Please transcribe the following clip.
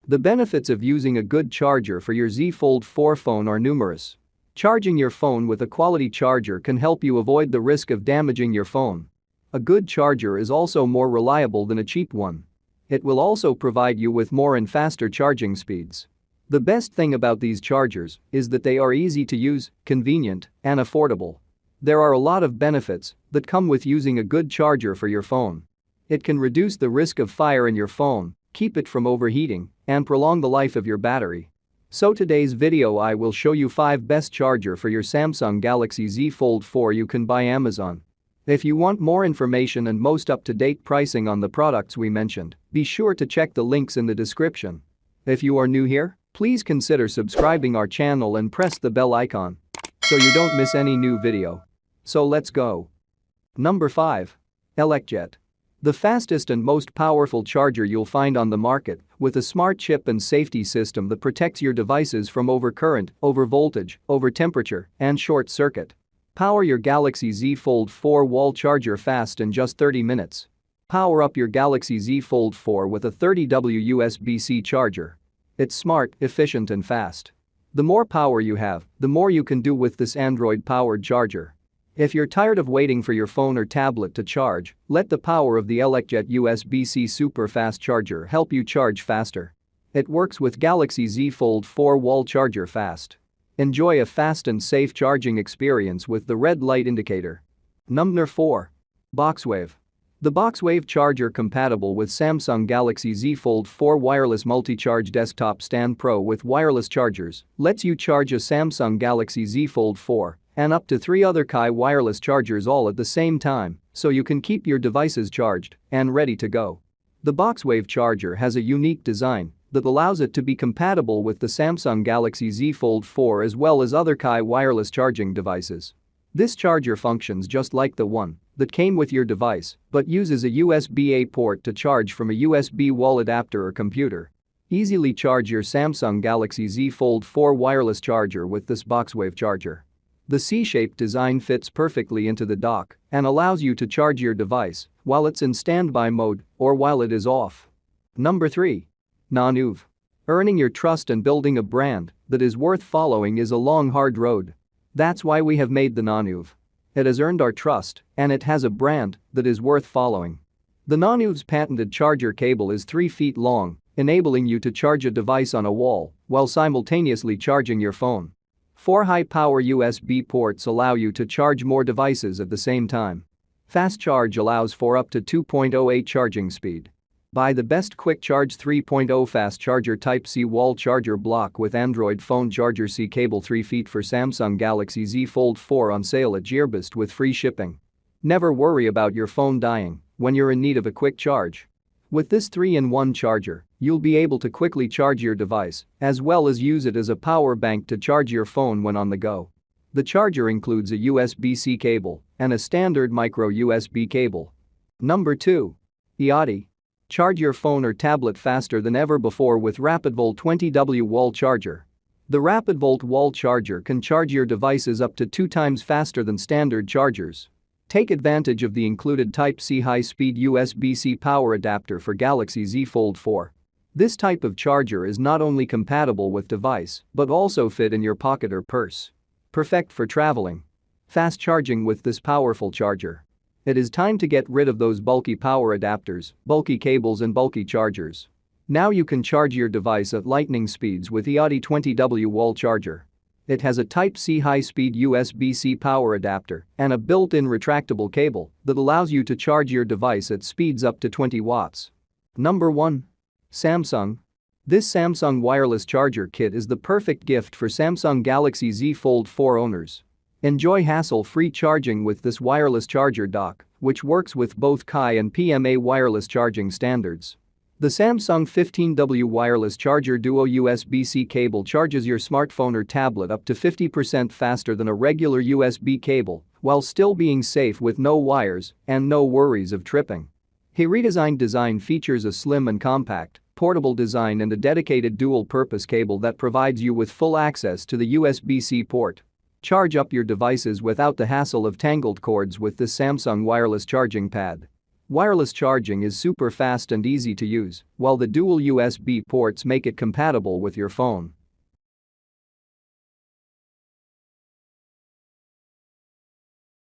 The benefits of using a good charger for your Z Fold 4 phone are numerous. Charging your phone with a quality charger can help you avoid the risk of damaging your phone. A good charger is also more reliable than a cheap one. It will also provide you with more and faster charging speeds. The best thing about these chargers is that they are easy to use, convenient, and affordable. There are a lot of benefits that come with using a good charger for your phone. It can reduce the risk of fire in your phone, keep it from overheating, and prolong the life of your battery. So today's video I will show you 5 best charger for your Samsung Galaxy Z Fold 4 you can buy Amazon. If you want more information and most up-to-date pricing on the products we mentioned, be sure to check the links in the description. If you are new here, please consider subscribing our channel and press the bell icon so you don't miss any new video. So let's go. Number 5. elecjet. The fastest and most powerful charger you'll find on the market, with a smart chip and safety system that protects your devices from overcurrent, overvoltage, overtemperature, and short circuit. Power your Galaxy Z Fold 4 wall charger fast in just 30 minutes. Power up your Galaxy Z Fold 4 with a 30W USB-C charger. It's smart, efficient and fast. The more power you have, the more you can do with this Android-powered charger. If you're tired of waiting for your phone or tablet to charge, let the power of the elecjet USB-C super fast charger help you charge faster. It works with Galaxy Z Fold 4 wall charger fast. Enjoy a fast and safe charging experience with the red light indicator. Number 4. Boxwave. The Boxwave charger, compatible with Samsung Galaxy Z Fold 4 wireless multi-charge desktop stand Pro with wireless chargers, lets you charge a Samsung Galaxy Z Fold 4 and up to 3 other Qi wireless chargers all at the same time, so you can keep your devices charged and ready to go. The Boxwave charger has a unique design that allows it to be compatible with the Samsung Galaxy Z Fold 4 as well as other Qi wireless charging devices. This charger functions just like the one that came with your device, but uses a USB-A port to charge from a USB wall adapter or computer. Easily charge your Samsung Galaxy Z Fold 4 wireless charger with this Boxwave charger. The C-shaped design fits perfectly into the dock and allows you to charge your device while it's in standby mode or while it is off. Number 3. Nonove. Earning your trust and building a brand that is worth following is a long, hard road. That's why we have made the Nonove. It has earned our trust, and it has a brand that is worth following. The Nonove's patented charger cable is 3 feet long, enabling you to charge a device on a wall while simultaneously charging your phone. 4 high-power USB ports allow you to charge more devices at the same time. Fast charge allows for up to 2.08 charging speed. Buy the best quick charge 3.0 fast charger Type-C wall charger block with Android phone charger C cable 3 feet for Samsung Galaxy Z Fold 4 on sale at Gearbest with free shipping. Never worry about your phone dying when you're in need of a quick charge. With this 3-in-1 charger, you'll be able to quickly charge your device as well as use it as a power bank to charge your phone when on the go. The charger includes a USB-C cable and a standard micro USB cable. Number 2. Yachty. Charge your phone or tablet faster than ever before with RapidVolt 20W wall charger. The RapidVolt wall charger can charge your devices up to 2 times faster than standard chargers. Take advantage of the included Type-C high-speed USB-C power adapter for Galaxy Z Fold 4. This type of charger is not only compatible with device but also fit in your pocket or purse. Perfect for traveling. Fast charging with this powerful charger. It is time to get rid of those bulky power adapters, bulky cables and bulky chargers. Now you can charge your device at lightning speeds with Yachty 20W wall charger. It has a Type-C high-speed USB-C power adapter and a built-in retractable cable that allows you to charge your device at speeds up to 20 watts. Number 1. Samsung. This Samsung wireless charger kit is the perfect gift for Samsung Galaxy Z Fold 4 owners. Enjoy hassle-free charging with this wireless charger dock, which works with both Qi and PMA wireless charging standards. The Samsung 15W wireless charger duo USB-C cable charges your smartphone or tablet up to 50% faster than a regular USB cable, while still being safe with no wires and no worries of tripping. A redesigned design features a slim and compact, portable design and a dedicated dual-purpose cable that provides you with full access to the USB-C port. Charge up your devices without the hassle of tangled cords with this Samsung wireless charging pad. Wireless charging is super fast and easy to use, while the dual USB ports make it compatible with your phone.